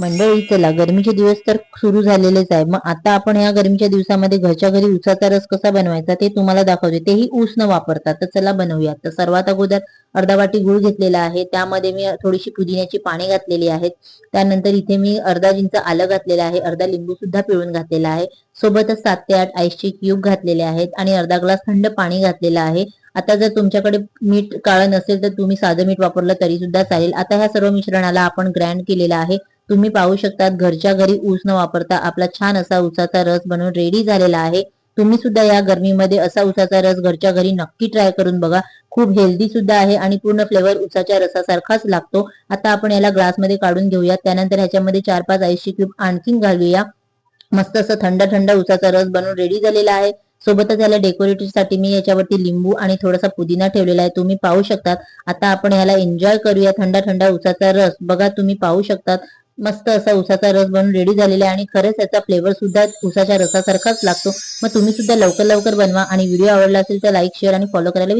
मंडळी चला, गरमीचे दिवस तर सुरू झालेलेच आहे. मग आता आपण या गरमीच्या दिवसामध्ये घरच्या घरी ऊसाचा रस कसा बनवायचा ते तुम्हाला दाखवते, तेही ऊस न वापरता. तर चला बनवूया. तर सर्वात अगोदर अर्धा वाटी गूळ घेतलेला आहे, त्यामध्ये मी थोडीशी पुदिन्याची पाने घातलेली आहेत. त्यानंतर इथे मी अर्धा इंच आलं घातलेलं आहे, अर्धा लिंबू सुद्धा पिळून घातलेला आहे. सोबतच 7 ते 8 आईसचे क्यूब घातलेले आहेत आणि अर्धा ग्लास थंड पाणी घातलेलं आहे. आता जर तुमच्याकडे मीठ काळं नसेल तर तुम्ही साधं मीठ वापरलं तरी सुद्धा चालेल. आता ह्या सर्व मिश्रणाला आपण ग्राइंड केलेलं आहे. तुम्ही पाहू शकता घरच्या घरी ऊस न वापरता आपला छान असा ऊसाचा रस बनवून रेडी झालेला आहे. तुम्ही सुद्धा या गरमीमध्ये असा ऊसाचा रस घरच्या घरी नक्की ट्राय करून बघा. खूप हेल्दी सुद्धा आहे आणि पूर्ण फ्लेवर ऊसाच्या रसासारखाच लागतो. आता आपण याला ग्लासमध्ये काढून घेऊया. त्यानंतर ह्याच्यामध्ये 4-5 आईसचे क्यूब आणखीन घालूया. मस्त असं थंड थंड ऊसाचा रस बनवून रेडी झालेला आहे. सोबतच याला डेकोरेटिव्ह मी याच्यावरती लिंबू आणि थोडासा पुदिना ठेवलेला आहे, तुम्ही पाहू शकता. आता आपण ह्याला एन्जॉय करूया. थंड थंड ऊसाचा रस बघा, तुम्ही पाहू शकता. मस्त असा ऊसाचा रस बनून रेडी झालेला आहे आणि खरंच याचा फ्लेवर सुद्धा ऊसाच्या रसासारखाच लागतो. मग तुम्ही सुद्धा लवकर लवकर बनवा आणि व्हिडिओ आवडला असेल तर लाईक, शेअर आणि फॉलो करायला